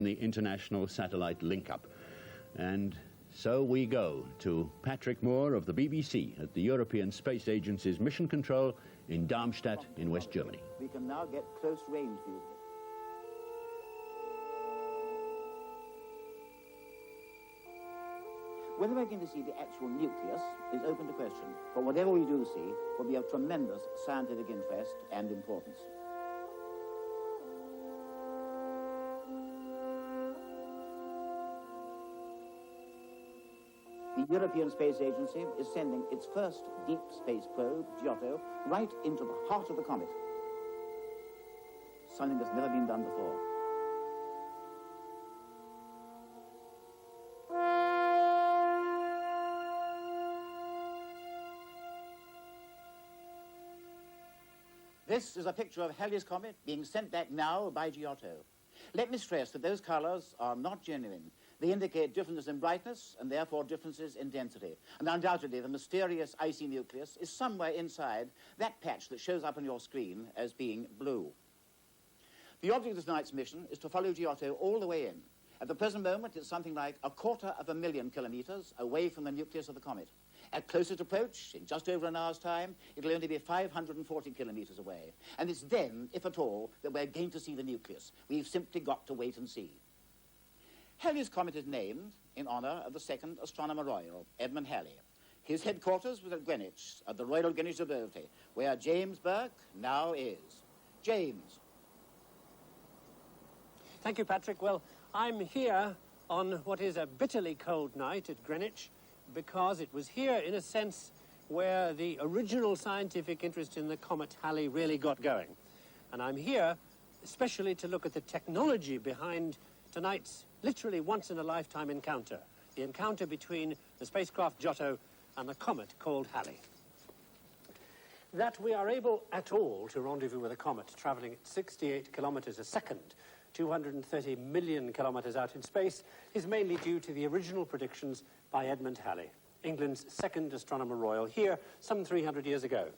the international satellite link-up. And so we go to Patrick Moore of the BBC at the European Space Agency's Mission Control in Darmstadt in West Germany. We can now get close range views. Whether we're going to see the actual nucleus is open to question, but whatever we do see will be of tremendous scientific interest and importance. The European Space Agency is sending its first deep space probe, Giotto, right into the heart of the comet. Something that's never been done before. This is a picture of Halley's comet being sent back now by Giotto. Let me stress that those colors are not genuine. They indicate differences in brightness and therefore differences in density. And undoubtedly the mysterious icy nucleus is somewhere inside that patch that shows up on your screen as being blue. The object of tonight's mission is to follow Giotto all the way in. At the present moment, it's something like 250,000 kilometers away from the nucleus of the comet. At closest approach, in just over an hour's time, it'll only be 540 kilometers away. And it's then, if at all, that we're going to see the nucleus. We've simply got to wait and see. Halley's comet is named in honor of the second Astronomer Royal, Edmund Halley. His headquarters was at Greenwich, at the Royal Greenwich Observatory, where James Burke now is. James. Thank you, Patrick. Well, I'm here on what is a bitterly cold night at Greenwich, because it was here, in a sense, where the original scientific interest in the comet Halley really got going. And I'm here especially to look at the technology behind tonight's literally once-in-a-lifetime encounter, the encounter between the spacecraft Giotto and the comet called Halley. That we are able at all to rendezvous with a comet travelling at 68 kilometres a second, 230 million kilometres out in space, is mainly due to the original predictions by Edmund Halley, England's second Astronomer Royal, here some 300 years ago.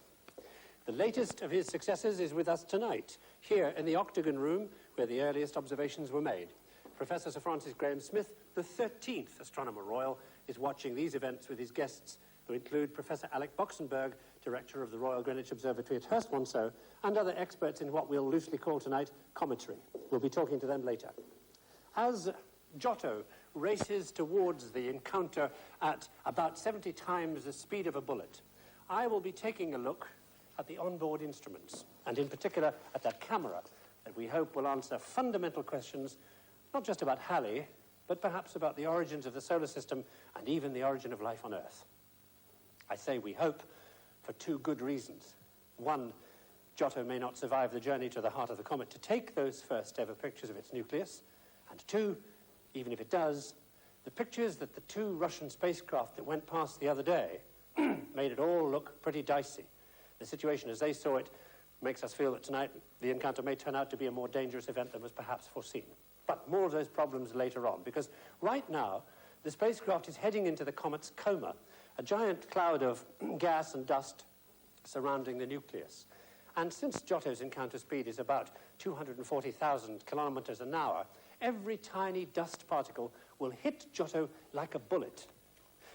The latest of his successes is with us tonight, here in the Octagon Room, where the earliest observations were made. Professor Sir Francis Graham-Smith, the 13th Astronomer Royal, is watching these events with his guests, who include Professor Alec Boxenberg, Director of the Royal Greenwich Observatory at Hurst-Wonslow, and other experts in what we'll loosely call tonight cometry. We'll be talking to them later. As Giotto races towards the encounter at about 70 times the speed of a bullet, I will be taking a look at the onboard instruments, and in particular at that camera that we hope will answer fundamental questions, not just about Halley, but perhaps about the origins of the solar system and even the origin of life on Earth. I say we hope for two good reasons. One, Giotto may not survive the journey to the heart of the comet to take those first ever pictures of its nucleus. And two, even if it does, the pictures that the two Russian spacecraft that went past the other day made it all look pretty dicey. The situation as they saw it makes us feel that tonight the encounter may turn out to be a more dangerous event than was perhaps foreseen. But more of those problems later on, because right now the spacecraft is heading into the comet's coma, a giant cloud of gas and dust surrounding the nucleus. And since Giotto's encounter speed is about 240,000 kilometers an hour, every tiny dust particle will hit Giotto like a bullet.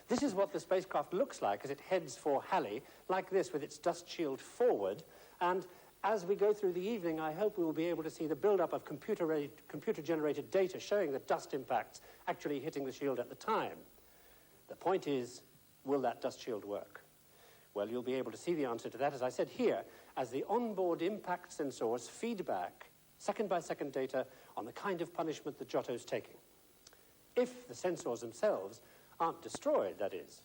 This is what the spacecraft looks like as it heads for Halley, like this, with its dust shield forward. And as we go through the evening, I hope we will be able to see the build-up of computer-generated data showing the dust impacts actually hitting the shield at the time. The point is, will that dust shield work? Well, you'll be able to see the answer to that, as I said here, as the onboard impact sensors feed back second-by-second data on the kind of punishment that Giotto's taking. If the sensors themselves aren't destroyed, that is.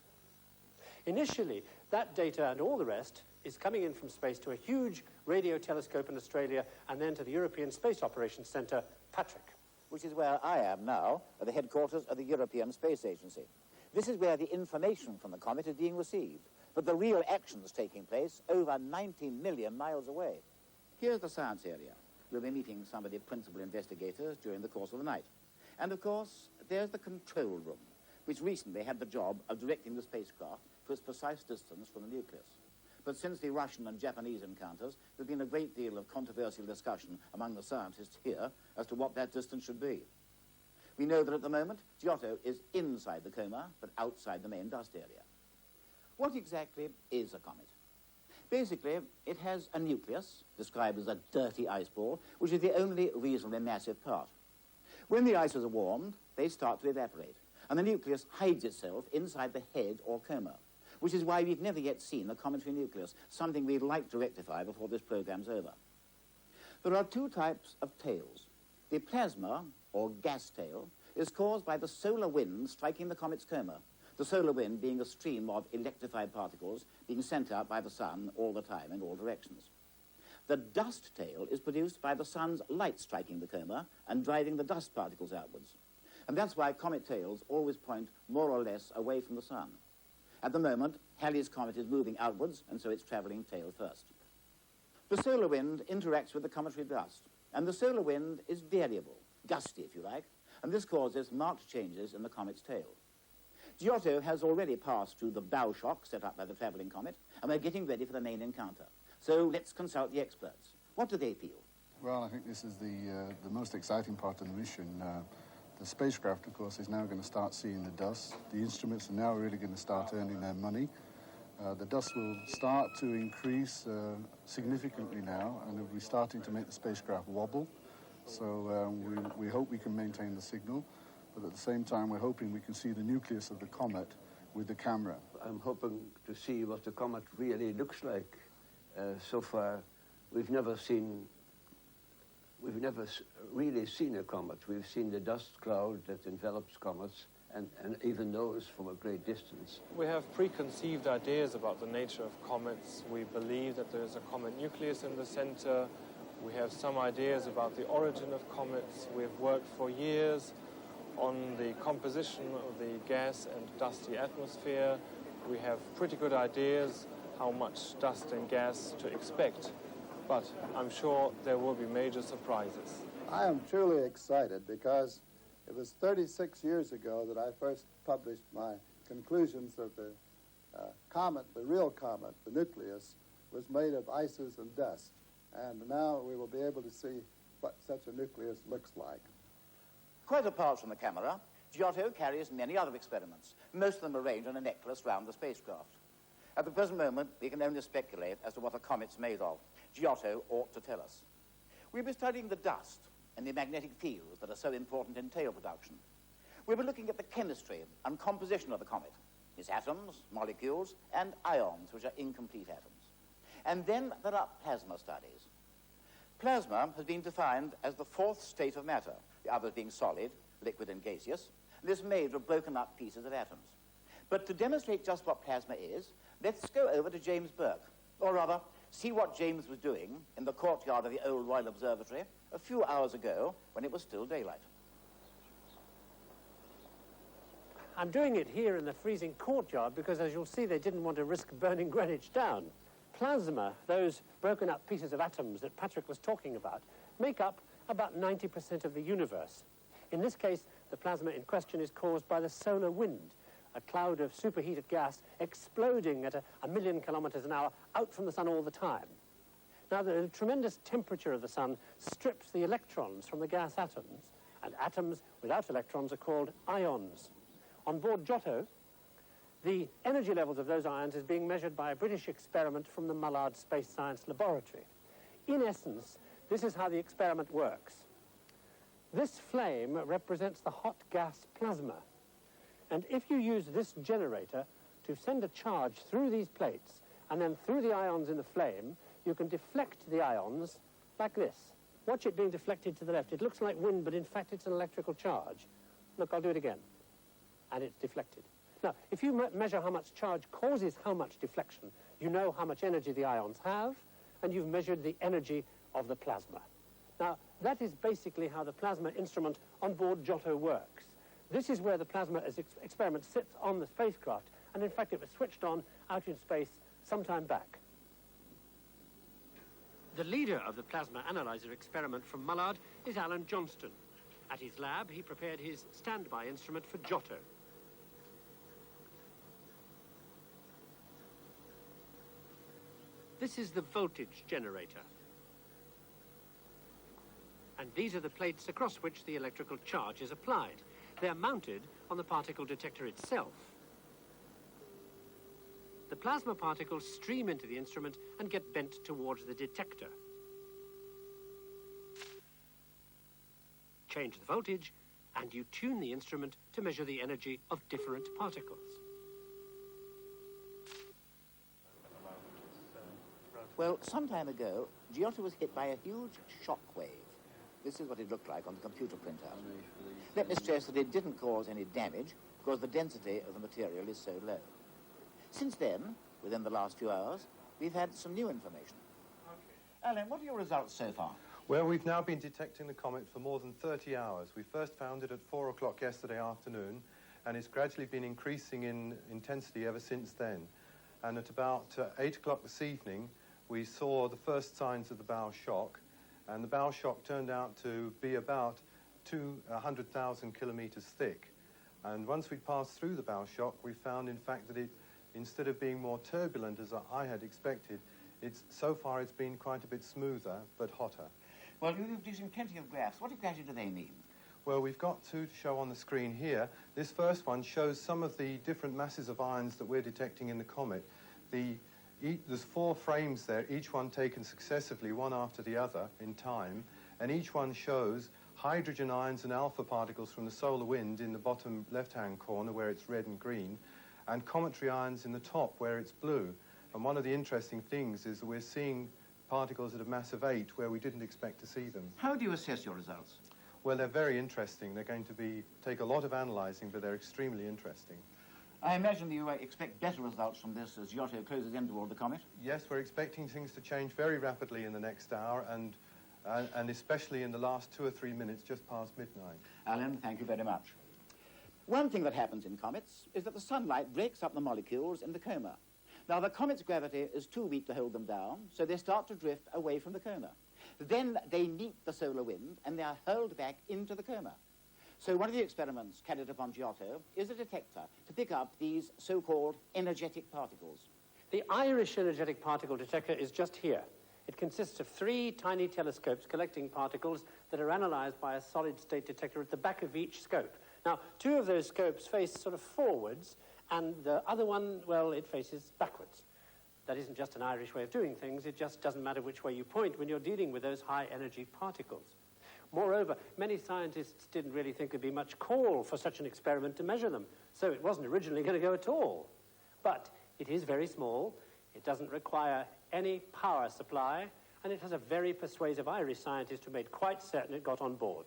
Initially, that data and all the rest is coming in from space to a huge radio telescope in Australia and then to the European Space Operations Centre, Patrick. Which is where I am now, at the headquarters of the European Space Agency. This is where the information from the comet is being received, but the real action is taking place over 90 million miles away. Here's the science area. We'll be meeting some of the principal investigators during the course of the night. And of course, there's the control room, which recently had the job of directing the spacecraft to its precise distance from the nucleus. But since the Russian and Japanese encounters, there's been a great deal of controversial discussion among the scientists here as to what that distance should be. We know that at the moment, Giotto is inside the coma, but outside the main dust area. What exactly is a comet? Basically, it has a nucleus, described as a dirty ice ball, which is the only reasonably massive part. When the ices are warmed, they start to evaporate, and the nucleus hides itself inside the head or coma, which is why we've never yet seen a cometary nucleus, something we'd like to rectify before this program's over. There are two types of tails. The plasma, or gas tail, is caused by the solar wind striking the comet's coma, the solar wind being a stream of electrified particles being sent out by the sun all the time in all directions. The dust tail is produced by the sun's light striking the coma and driving the dust particles outwards. And that's why comet tails always point more or less away from the sun. At the moment, Halley's comet is moving outwards, and so it's travelling tail first. The solar wind interacts with the cometary dust, and the solar wind is variable, gusty if you like, and this causes marked changes in the comet's tail. Giotto has already passed through the bow shock set up by the travelling comet, and we're getting ready for the main encounter. So let's consult the experts. What do they feel? Well, I think this is the most exciting part of the mission. The spacecraft, of course, is now going to start seeing the dust. The instruments are now really going to start earning their money. The dust will start to increase significantly now, and it'll be starting to make the spacecraft wobble. So we hope we can maintain the signal, but at the same time we're hoping we can see the nucleus of the comet with the camera. I'm hoping to see what the comet really looks like. So far, we've never really seen a comet. We've seen the dust cloud that envelops comets, and even those from a great distance. We have preconceived ideas about the nature of comets. We believe that there's a comet nucleus in the center. We have some ideas about the origin of comets. We've worked for years on the composition of the gas and dusty atmosphere. We have pretty good ideas how much dust and gas to expect, but I'm sure there will be major surprises. I am truly excited because it was 36 years ago that I first published my conclusions that the comet, the real comet, the nucleus, was made of ices and dust. And now we will be able to see what such a nucleus looks like. Quite apart from the camera, Giotto carries many other experiments, most of them arranged on a necklace round the spacecraft. At the present moment, we can only speculate as to what a comet's made of. Giotto ought to tell us. We'll be studying the dust and the magnetic fields that are so important in tail production. We'll be looking at the chemistry and composition of the comet, its atoms, molecules, and ions, which are incomplete atoms. And then there are plasma studies. Plasma has been defined as the fourth state of matter, the others being solid, liquid, and gaseous. This is made of broken up pieces of atoms. But to demonstrate just what plasma is, let's go over to James Burke, or rather, see what James was doing in the courtyard of the old Royal Observatory a few hours ago when it was still daylight. I'm doing it here in the freezing courtyard because, as you'll see, they didn't want to risk burning Greenwich down. Plasma, those broken up pieces of atoms that Patrick was talking about, make up about 90% of the universe. In this case, the plasma in question is caused by the solar wind, a cloud of superheated gas exploding at a million kilometers an hour out from the sun all the time. Now, the tremendous temperature of the sun strips the electrons from the gas atoms, and atoms without electrons are called ions. On board Giotto, the energy levels of those ions is being measured by a British experiment from the Mullard Space Science Laboratory. In essence, this is how the experiment works. This flame represents the hot gas plasma. And if you use this generator to send a charge through these plates and then through the ions in the flame, you can deflect the ions like this. Watch it being deflected to the left. It looks like wind, but in fact it's an electrical charge. Look, I'll do it again. And it's deflected. Now, if you measure how much charge causes how much deflection, you know how much energy the ions have, and you've measured the energy of the plasma. Now, that is basically how the plasma instrument on board Giotto works. This is where the plasma experiment sits on the spacecraft, and in fact it was switched on out in space some time back. The leader of the plasma analyzer experiment from Mullard is Alan Johnstone. At his lab, he prepared his standby instrument for Giotto. This is the voltage generator. And these are the plates across which the electrical charge is applied. They're mounted on the particle detector itself. The plasma particles stream into the instrument and get bent towards the detector. Change the voltage, and you tune the instrument to measure the energy of different particles. Well, some time ago, Giotto was hit by a huge shock wave. This is what it looked like on the computer printout. Let me stress that it didn't cause any damage because the density of the material is so low. Since then, within the last few hours, we've had some new information. Alan, what are your results so far? Well, we've now been detecting the comet for more than 30 hours. We first found it at 4 o'clock yesterday afternoon, and it's gradually been increasing in intensity ever since then. And at about 8 o'clock this evening, we saw the first signs of the bow shock, and the bow shock turned out to be about 200,000 kilometres thick. And once we passed through the bow shock, we found, in fact, that it, instead of being more turbulent, as I had expected, so far it's been quite a bit smoother, but hotter. Well, you're using plenty of graphs. What exactly do they mean? Well, we've got two to show on the screen here. This first one shows some of the different masses of ions that we're detecting in the comet. There's 4 frames there, each one taken successively, one after the other, in time, and each one shows hydrogen ions and alpha particles from the solar wind in the bottom left-hand corner, where it's red and green, and cometary ions in the top, where it's blue. And one of the interesting things is that we're seeing particles at a mass of 8, where we didn't expect to see them. How do you assess your results? Well, they're very interesting. They're going to take a lot of analysing, but they're extremely interesting. I imagine you expect better results from this as Giotto closes in toward the comet? Yes, we're expecting things to change very rapidly in the next hour, and especially in the last 2 or 3 minutes just past midnight. Alan, thank you very much. One thing that happens in comets is that the sunlight breaks up the molecules in the coma. Now, the comet's gravity is too weak to hold them down, so they start to drift away from the coma. Then they meet the solar wind, and they are hurled back into the coma. So one of the experiments carried upon Giotto is a detector to pick up these so-called energetic particles. The Irish energetic particle detector is just here. It consists of 3 tiny telescopes collecting particles that are analysed by a solid-state detector at the back of each scope. Now, 2 of those scopes face sort of forwards, and the other one, well, it faces backwards. That isn't just an Irish way of doing things. It just doesn't matter which way you point when you're dealing with those high-energy particles. Moreover, many scientists didn't really think there'd be much call for such an experiment to measure them, so it wasn't originally going to go at all. But it is very small, it doesn't require any power supply, and it has a very persuasive Irish scientist who made quite certain it got on board.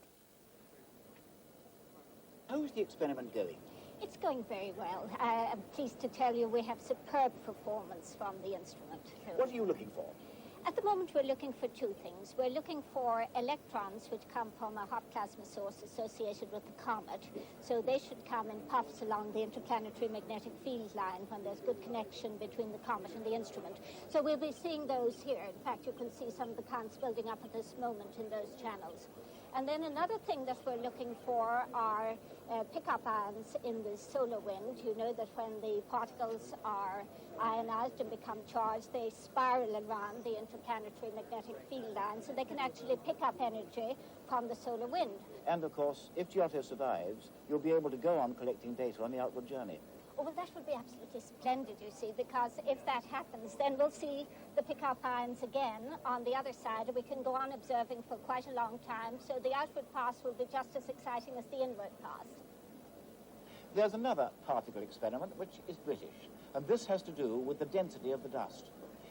How's the experiment going? It's going very well. I'm pleased to tell you we have superb performance from the instrument. What are you looking for? At the moment, we're looking for 2 things. We're looking for electrons which come from a hot plasma source associated with the comet. So they should come in puffs along the interplanetary magnetic field line when there's good connection between the comet and the instrument. So we'll be seeing those here. In fact, you can see some of the counts building up at this moment in those channels. And then another thing that we're looking for are pickup ions in the solar wind. You know that when the particles are ionized and become charged, they spiral around the interplanetary magnetic field line, so they can actually pick up energy from the solar wind. And, of course, if Giotto survives, you'll be able to go on collecting data on the outward journey. Oh, well, that would be absolutely splendid, you see, because if that happens, then we'll see the pickup ions again on the other side, and we can go on observing for quite a long time, so the outward pass will be just as exciting as the inward pass. There's another particle experiment which is British, and this has to do with the density of the dust.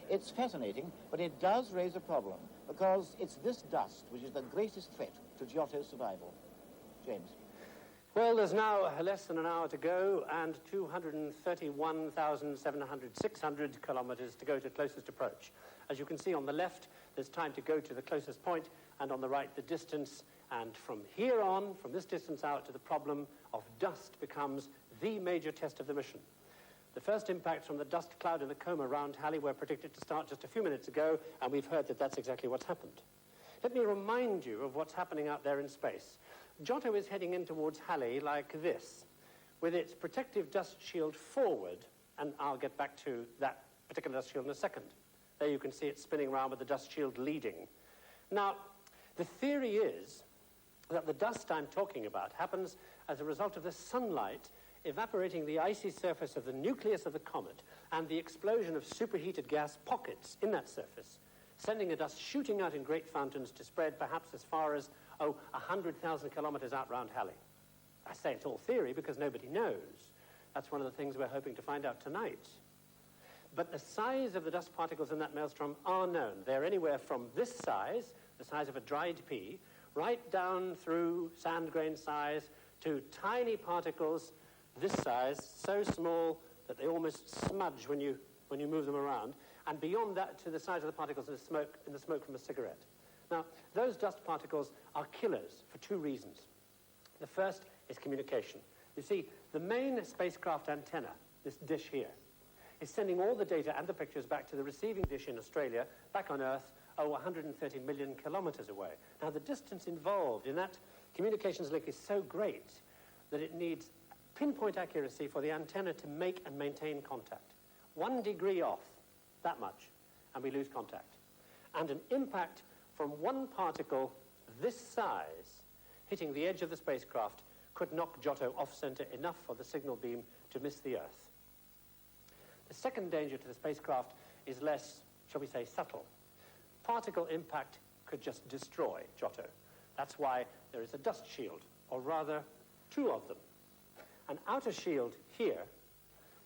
It's fascinating, but it does raise a problem, because it's this dust which is the greatest threat to Giotto's survival. James. Well, there's now less than an hour to go and 231,600 kilometres to go to closest approach. As you can see on the left, there's time to go to the closest point, and on the right, the distance. And from here on, from this distance out, to the problem of dust becomes the major test of the mission. The first impacts from the dust cloud in the coma around Halley were predicted to start just a few minutes ago, and we've heard that that's exactly what's happened. Let me remind you of what's happening out there in space. Giotto is heading in towards Halley like this, with its protective dust shield forward, and I'll get back to that particular dust shield in a second. There you can see it spinning around with the dust shield leading. Now, the theory is that the dust I'm talking about happens as a result of the sunlight evaporating the icy surface of the nucleus of the comet and the explosion of superheated gas pockets in that surface, sending the dust shooting out in great fountains to spread perhaps as far as, 100,000 kilometers out round Halley. I say it's all theory because nobody knows. That's one of the things we're hoping to find out tonight. But the size of the dust particles in that maelstrom are known. They're anywhere from this size, the size of a dried pea, right down through sand grain size to tiny particles this size, so small that they almost smudge when you move them around, and beyond that to the size of the particles in the smoke from a cigarette. Now, those dust particles are killers for two reasons. The first is communication. You see, the main spacecraft antenna, this dish here, is sending all the data and the pictures back to the receiving dish in Australia, back on Earth, 130 million kilometers away. Now, the distance involved in that communications link is so great that it needs pinpoint accuracy for the antenna to make and maintain contact. 1 degree off, that much, and we lose contact. And an impact from one particle this size hitting the edge of the spacecraft could knock Giotto off-center enough for the signal beam to miss the Earth. The second danger to the spacecraft is less, shall we say, subtle. Particle impact could just destroy Giotto. That's why there is a dust shield, or rather, two of them. An outer shield here,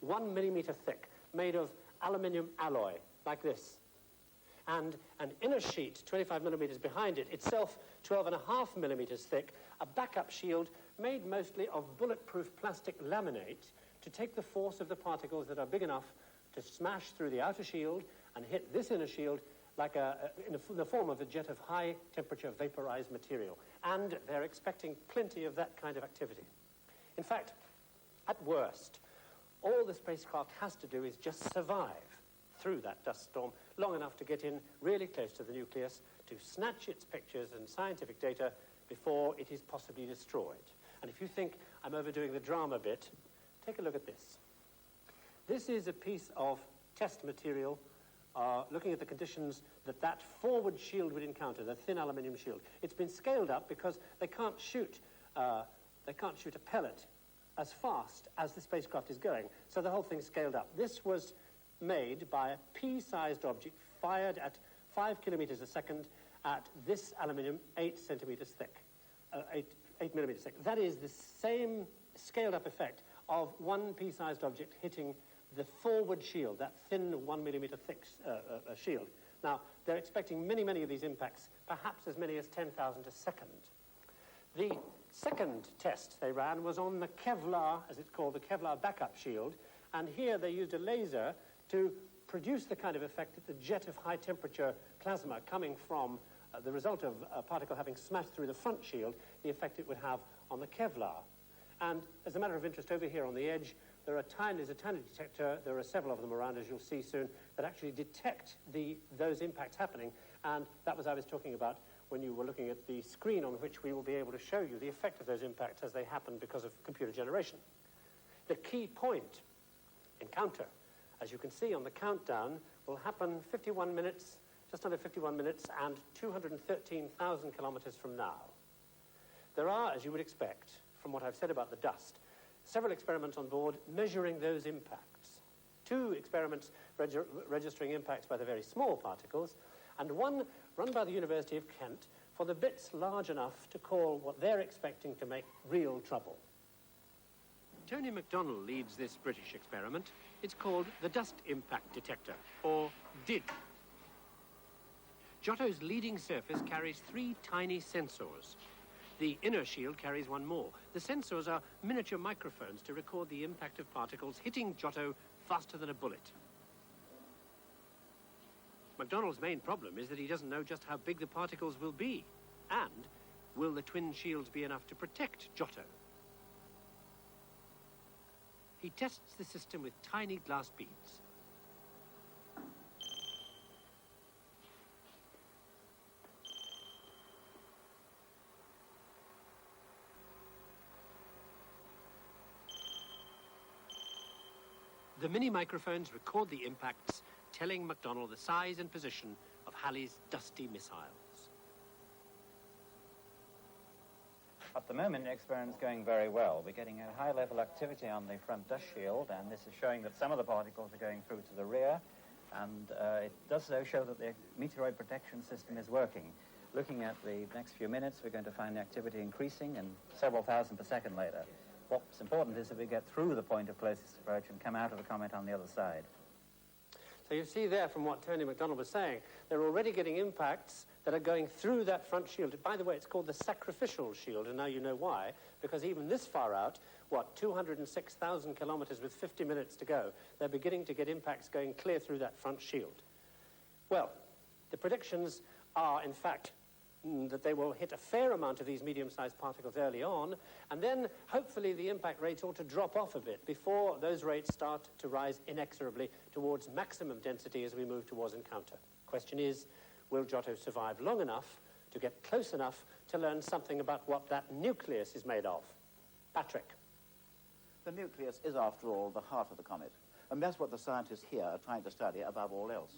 1 millimeter thick, made of aluminium alloy, like this. And an inner sheet, 25 millimeters behind it, itself 12.5 millimeters thick, a backup shield made mostly of bulletproof plastic laminate to take the force of the particles that are big enough to smash through the outer shield and hit this inner shield like in the form of a jet of high-temperature vaporized material. And they're expecting plenty of that kind of activity. In fact, at worst, all the spacecraft has to do is just survive through that dust storm long enough to get in really close to the nucleus to snatch its pictures and scientific data before it is possibly destroyed. And if you think I'm overdoing the drama bit, take a look at this. This is a piece of test material looking at the conditions that forward shield would encounter, the thin aluminium shield. It's been scaled up because they can't shoot a pellet as fast as the spacecraft is going. So the whole thing's scaled up. This was made by a pea-sized object fired at 5 kilometers a second at this aluminium 8 centimeters thick, 8 millimeters thick. That is the same scaled-up effect of one pea-sized object hitting the forward shield, that thin 1 millimeter thick shield. Now, they're expecting many, many of these impacts, perhaps as many as 10,000 a second. The second test they ran was on the Kevlar, as it's called, the Kevlar backup shield, and here they used a laser to produce the kind of effect that the jet of high-temperature plasma coming from the result of a particle having smashed through the front shield, the effect it would have on the Kevlar. And as a matter of interest, over here on the edge, there's a tiny detector, there are several of them around, as you'll see soon, that actually detect those impacts happening, and that was I was talking about when you were looking at the screen on which we will be able to show you the effect of those impacts as they happen because of computer generation. The key point encounter, as you can see on the countdown, will happen 51 minutes, just under 51 minutes, and 213,000 kilometers from now. There are, as you would expect, from what I've said about the dust, several experiments on board measuring those impacts. 2 experiments registering impacts by the very small particles, and one run by the University of Kent for the bits large enough to call what they're expecting to make real trouble. Tony McDonnell leads this British experiment. It's called the Dust Impact Detector, or DID. Giotto's leading surface carries 3 tiny sensors. The inner shield carries 1 more. The sensors are miniature microphones to record the impact of particles hitting Giotto faster than a bullet. McDonnell's main problem is that he doesn't know just how big the particles will be, and will the twin shields be enough to protect Giotto? He tests the system with tiny glass beads. The mini microphones record the impacts, telling McDonnell the size and position of Halley's dusty missiles. At the moment, the experiment's going very well. We're getting a high-level activity on the front dust shield, and this is showing that some of the particles are going through to the rear, and it does so show that the meteoroid protection system is working. Looking at the next few minutes, we're going to find the activity increasing and several thousand per second later. What's important is that we get through the point of closest approach and come out of the comet on the other side. So you see there from what Tony MacDonald was saying, they're already getting impacts that are going through that front shield. By the way, it's called the sacrificial shield, and now you know why, because even this far out, 206,000 kilometres with 50 minutes to go, they're beginning to get impacts going clear through that front shield. Well, the predictions are, in fact, that they will hit a fair amount of these medium-sized particles early on, and then hopefully the impact rates ought to drop off a bit before those rates start to rise inexorably towards maximum density as we move towards encounter. Question is, will Giotto survive long enough to get close enough to learn something about what that nucleus is made of? Patrick. The nucleus is, after all, the heart of the comet, and that's what the scientists here are trying to study above all else.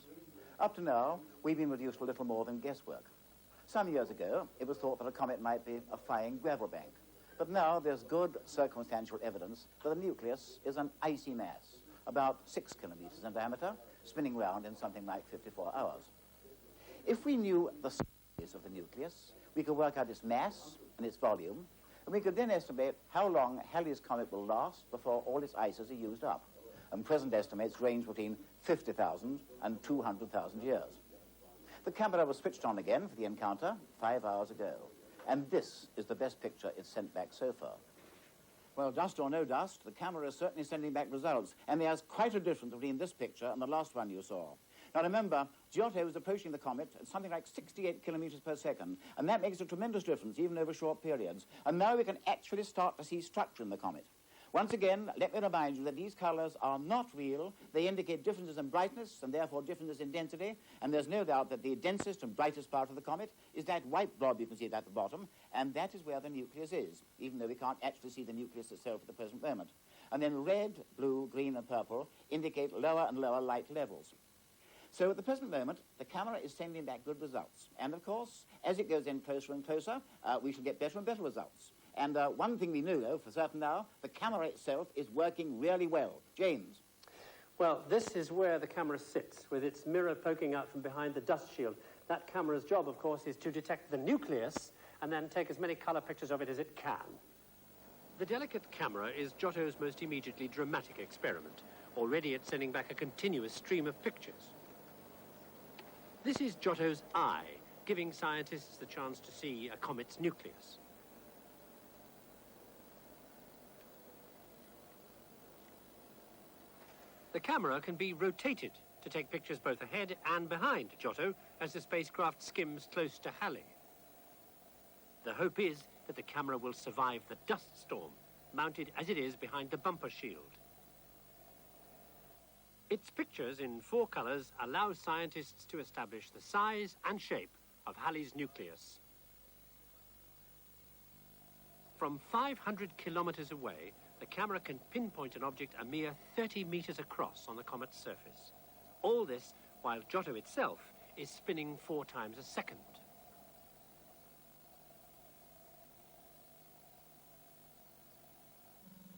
Up to now, we've been reduced to a little more than guesswork. Some years ago, it was thought that a comet might be a flying gravel bank. But now there's good circumstantial evidence that the nucleus is an icy mass, about 6 kilometres in diameter, spinning round in something like 54 hours. If we knew the size of the nucleus, we could work out its mass and its volume, and we could then estimate how long Halley's comet will last before all its ices are used up. And present estimates range between 50,000 and 200,000 years. The camera was switched on again for the encounter 5 hours ago, and this is the best picture it's sent back so far. Well, dust or no dust, the camera is certainly sending back results, and there's quite a difference between this picture and the last one you saw. Now remember, Giotto is approaching the comet at something like 68 kilometres per second, and that makes a tremendous difference even over short periods. And now we can actually start to see structure in the comet. Once again, let me remind you that these colours are not real. They indicate differences in brightness and therefore differences in density, and there's no doubt that the densest and brightest part of the comet is that white blob you can see at the bottom, and that is where the nucleus is, even though we can't actually see the nucleus itself at the present moment. And then red, blue, green and purple indicate lower and lower light levels. So at the present moment, the camera is sending back good results. And of course, as it goes in closer and closer, we shall get better and better results. And one thing we know, though, for certain now, the camera itself is working really well. James? Well, this is where the camera sits, with its mirror poking out from behind the dust shield. That camera's job, of course, is to detect the nucleus and then take as many colour pictures of it as it can. The delicate camera is Giotto's most immediately dramatic experiment. Already it's sending back a continuous stream of pictures. This is Giotto's eye, giving scientists the chance to see a comet's nucleus. The camera can be rotated to take pictures both ahead and behind Giotto as the spacecraft skims close to Halley. The hope is that the camera will survive the dust storm, mounted as it is behind the bumper shield. Its pictures in 4 colours allow scientists to establish the size and shape of Halley's nucleus. From 500 kilometres away, the camera can pinpoint an object a mere 30 metres across on the comet's surface. All this while Giotto itself is spinning 4 times a second.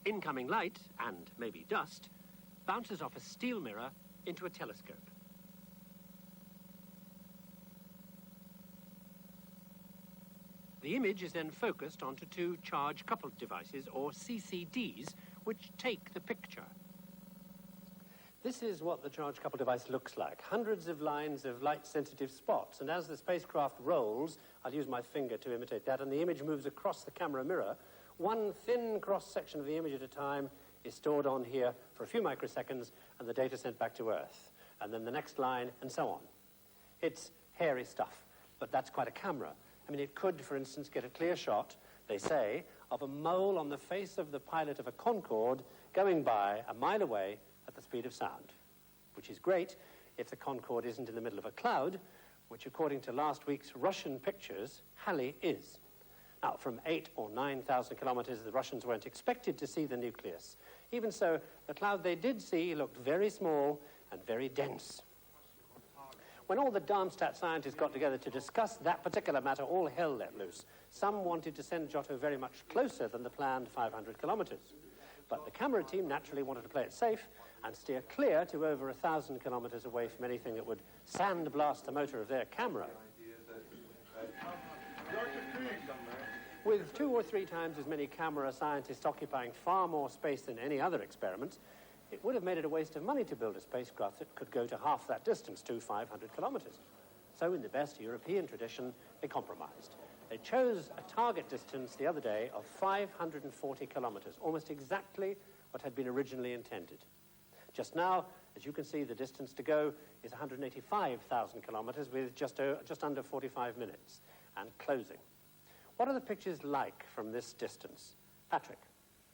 Incoming light, and maybe dust, bounces off a steel mirror into a telescope. The image is then focused onto 2 charge-coupled devices, or CCDs, which take the picture. This is what the charge-coupled device looks like. Hundreds of lines of light-sensitive spots, and as the spacecraft rolls, I'll use my finger to imitate that, and the image moves across the camera mirror, one thin cross-section of the image at a time is stored on here for a few microseconds, and the data sent back to Earth. And then the next line, and so on. It's hairy stuff, but that's quite a camera. I mean, it could, for instance, get a clear shot, they say, of a mole on the face of the pilot of a Concorde going by a mile away at the speed of sound, which is great if the Concorde isn't in the middle of a cloud, which, according to last week's Russian pictures, Halley is. Now, from 8 or 9,000 kilometers, the Russians weren't expected to see the nucleus. Even so, the cloud they did see looked very small and very dense. When all the Darmstadt scientists got together to discuss that particular matter, all hell let loose. Some wanted to send Giotto very much closer than the planned 500 kilometres. But the camera team naturally wanted to play it safe and steer clear to over 1,000 kilometres away from anything that would sandblast the motor of their camera. With 2 or 3 times as many camera scientists occupying far more space than any other experiment, it would have made it a waste of money to build a spacecraft that could go to half that distance, to 500 kilometres. So in the best European tradition, they compromised. They chose a target distance the other day of 540 kilometres, almost exactly what had been originally intended. Just now, as you can see, the distance to go is 185,000 kilometres with just under 45 minutes, and closing. What are the pictures like from this distance? Patrick?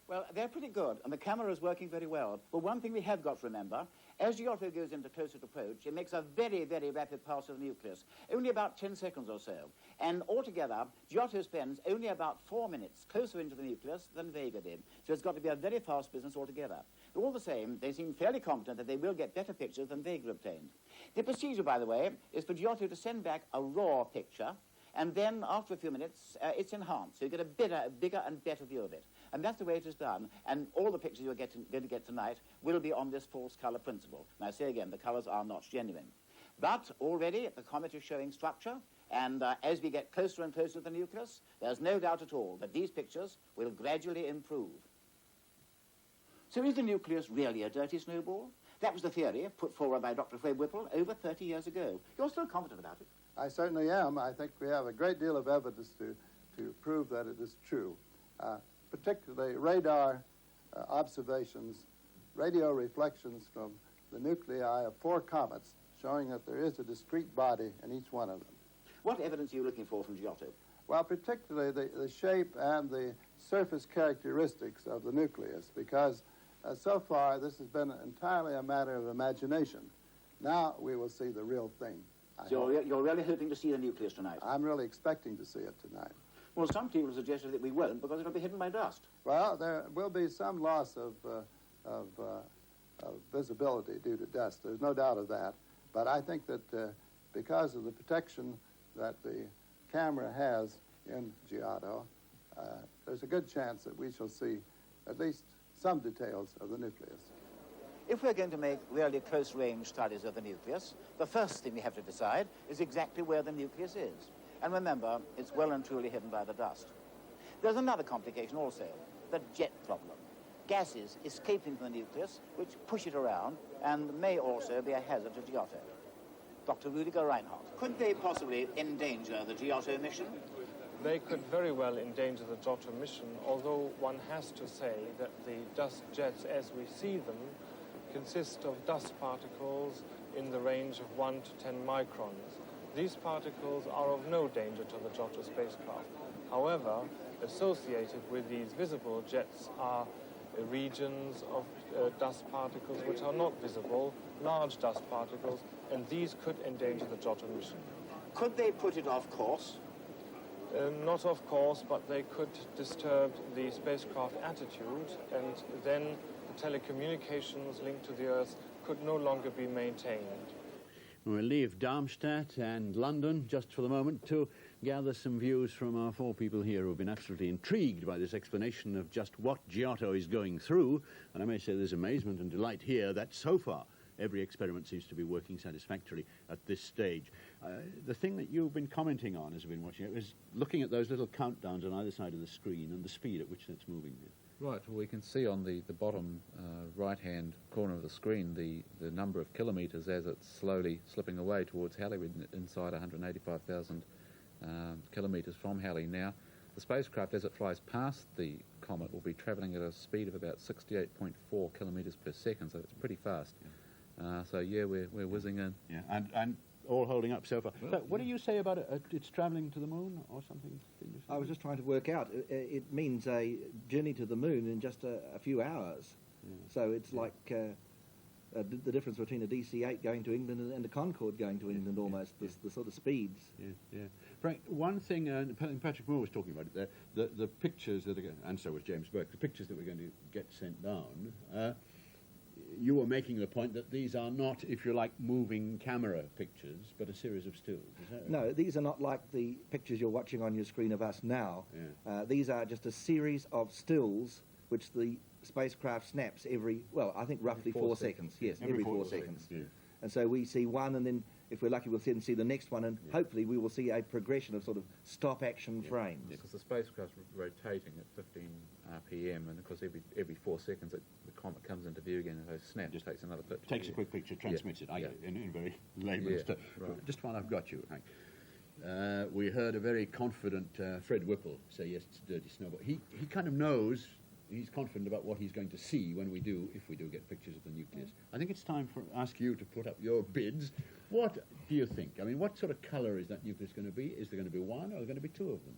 Well, they're pretty good, and the camera is working very well. But one thing we have got to remember, as Giotto goes into closer approach, it makes a very, very rapid pass of the nucleus, only about 10 seconds or so. And altogether, Giotto spends only about 4 minutes closer into the nucleus than Vega did. So it's got to be a very fast business altogether. But all the same, they seem fairly confident that they will get better pictures than Vega obtained. The procedure, by the way, is for Giotto to send back a raw picture, and then after a few minutes, it's enhanced. So you get a bigger and better view of it. And that's the way it is done. And all the pictures you're going to get tonight will be on this false colour principle. And I say again, the colours are not genuine. But already the comet is showing structure, and as we get closer and closer to the nucleus, there's no doubt at all that these pictures will gradually improve. So is the nucleus really a dirty snowball? That was the theory put forward by Dr. Fred Whipple over 30 years ago. You're still confident about it? I certainly am. I think we have a great deal of evidence to prove that it is true. Particularly radar observations, radio reflections from the nuclei of 4 comets showing that there is a discrete body in each one of them. What evidence are you looking for from Giotto? Well, particularly the shape and the surface characteristics of the nucleus, because so far this has been entirely a matter of imagination. Now we will see the real thing. So you're really hoping to see the nucleus tonight? I'm really expecting to see it tonight. Well, some people suggested that we won't because it'll be hidden by dust. Well, there will be some loss of visibility due to dust. There's no doubt of that. But I think that because of the protection that the camera has in Giotto, there's a good chance that we shall see at least some details of the nucleus. If we're going to make really close-range studies of the nucleus, the first thing we have to decide is exactly where the nucleus is. And remember, it's well and truly hidden by the dust. There's another complication also, the jet problem. Gases escaping from the nucleus which push it around and may also be a hazard to Giotto. Dr. Rudiger Reinhardt, could they possibly endanger the Giotto mission? They could very well endanger the Giotto mission, although one has to say that the dust jets as we see them consist of dust particles in the range of 1 to 10 microns. These particles are of no danger to the Giotto spacecraft. However, associated with these visible jets are regions of dust particles which are not visible, large dust particles, and these could endanger the Giotto mission. Could they put it off course? Not off course, but they could disturb the spacecraft attitude, and then the telecommunications linked to the Earth could no longer be maintained. We'll leave Darmstadt and London just for the moment to gather some views from our 4 people here who have been absolutely intrigued by this explanation of just what Giotto is going through. And I may say there's amazement and delight here that so far every experiment seems to be working satisfactorily at this stage. The thing that you've been commenting on as we've been watching it was looking at those little countdowns on either side of the screen and the speed at which that's moving. Right, well, we can see on the bottom right-hand corner of the screen the number of kilometres as it's slowly slipping away towards Halley. We're inside 185,000 kilometres from Halley now. The spacecraft, as it flies past the comet, will be travelling at a speed of about 68.4 kilometres per second, so it's pretty fast. So, yeah, we're whizzing in. Yeah, and all holding up so far. Well, but what do you say about it? It's travelling to the moon or something? I was just trying to work out. It means a journey to the moon in just a few hours. Yeah. So it's like the difference between a DC-8 going to England and a Concorde going to England almost, the sort of speeds. Yeah. Frank, one thing, Patrick Moore was talking about it there, the pictures that are going, and so was James Burke, the pictures that we're going to get sent down, you were making the point that these are not, if you like, moving camera pictures, but a series of stills. Is that right? No, these are not like the pictures you're watching on your screen of us now. Yeah. These are just a series of stills which the spacecraft snaps every, well, I think roughly 4 seconds. Yes, every 4 seconds. Yeah. And so we see one, and then if we're lucky we'll see the next one, and hopefully we will see a progression of sort of stop-action frames. Because the spacecraft's rotating at 15 RPM, and of course every 4 seconds the comet comes into view again, and so snap just takes another picture. Takes a quick picture, transmits it. I get it in very layman's terms. Right. Just while I've got you, Frank. We heard a very confident Fred Whipple say yes to Dirty Snowball. He kind of knows. He's confident about what he's going to see when we do, if we do get pictures of the nucleus. I think it's time for ask you to put up your bids. What do you think? I mean, what sort of colour is that nucleus going to be? Is there going to be one, or are there going to be two of them?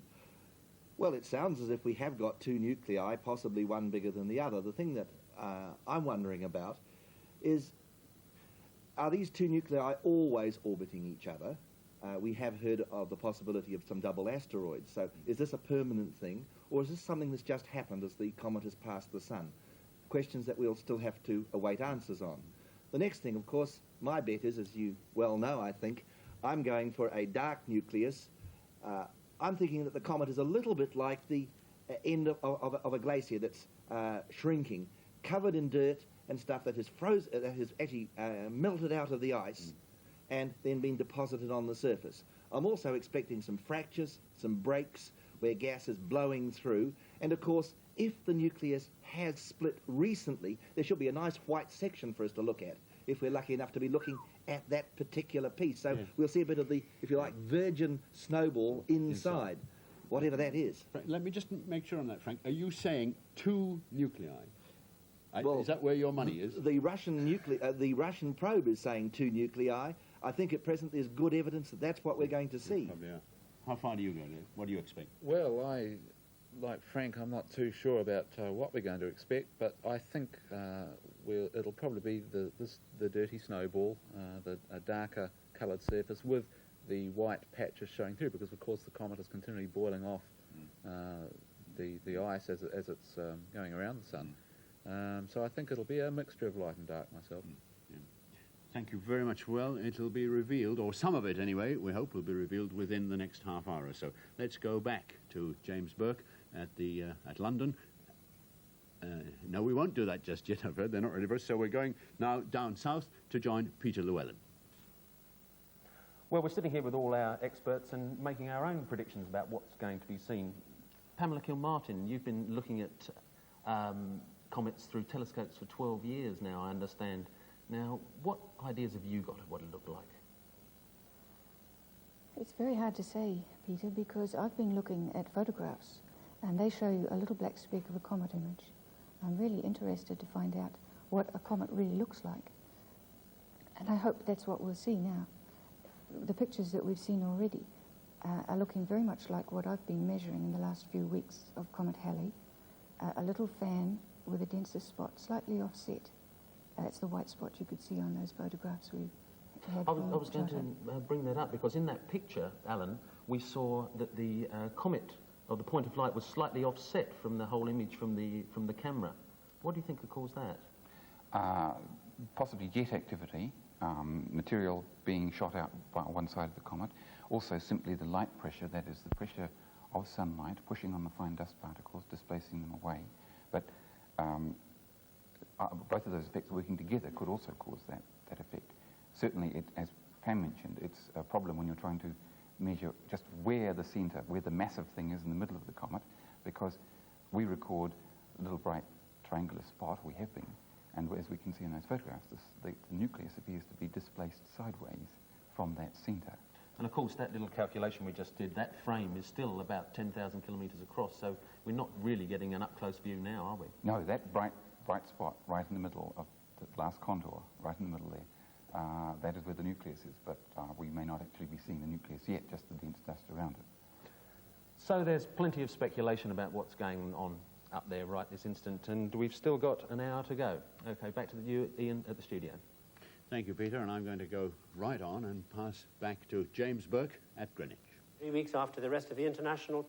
Well, it sounds as if we have got two nuclei, possibly one bigger than the other. The thing that I'm wondering about is, are these two nuclei always orbiting each other? We have heard of the possibility of some double asteroids. So is this a permanent thing, or is this something that's just happened as the comet has passed the sun? Questions that we'll still have to await answers on. The next thing, of course, my bet is, as you well know, I think, I'm going for a dark nucleus. I'm thinking that the comet is a little bit like the end of a glacier that's shrinking, covered in dirt and stuff that has actually melted out of the ice and then been deposited on the surface. I'm also expecting some fractures, some breaks where gas is blowing through, and of course, if the nucleus has split recently, there should be a nice white section for us to look at, if we're lucky enough to be looking at that particular piece. So we'll see a bit of the, if you like, virgin snowball inside, whatever that is. Let me just make sure on that, Frank. Are you saying two nuclei? Well, is that where your money is? The Russian probe is saying two nuclei. I think at present there's good evidence that that's what we're going to see. Probably are. How far do you go, Liz? What do you expect? Well, like Frank, I'm not too sure about what we're going to expect, but I think it'll probably be the dirty snowball, a darker coloured surface with the white patches showing through, because of course the comet is continually boiling off the ice as it's going around the sun. So I think it'll be a mixture of light and dark myself. Thank you very much. Well, it'll be revealed, or some of it anyway, we hope will be revealed within the next half hour or so. Let's go back to James Burke at London. No, we won't do that just yet, I've heard. They're not ready for us. So we're going now down south to join Peter Llewellyn. Well, we're sitting here with all our experts and making our own predictions about what's going to be seen. Pamela Kilmartin, you've been looking at comets through telescopes for 12 years now, I understand. Now, what ideas have you got of what it looked like? It's very hard to say, Peter, because I've been looking at photographs and they show you a little black speck of a comet image. I'm really interested to find out what a comet really looks like. And I hope that's what we'll see now. The pictures that we've seen already are looking very much like what I've been measuring in the last few weeks of Comet Halley. A little fan with a denser spot, slightly offset. It's the white spot you could see on those photographs we had. I was going to bring that up, because in that picture, Alan, we saw that the comet, or the point of light, was slightly offset from the whole image from the camera. What do you think could cause that? Possibly jet activity, material being shot out by one side of the comet. Also simply the light pressure, that is the pressure of sunlight pushing on the fine dust particles, displacing them away. But both of those effects working together could also cause that effect. Certainly, as Pam mentioned, it's a problem when you're trying to measure just where the centre, where the massive thing is in the middle of the comet, because we record a little bright triangular spot, we have been, and as we can see in those photographs, the nucleus appears to be displaced sideways from that centre. And of course, that little calculation we just did, that frame is still about 10,000 kilometres across, so we're not really getting an up-close view now, are we? No, that bright spot right in the middle of the last contour, right in the middle there, that is where the nucleus is, but we may not actually be seeing the nucleus yet, just the dense dust around it. So there's plenty of speculation about what's going on up there right this instant, and we've still got an hour to go. Okay, back to you, Ian, at the studio. Thank you, Peter, and I'm going to go right on and pass back to James Burke at Greenwich. 3 weeks after the rest of the international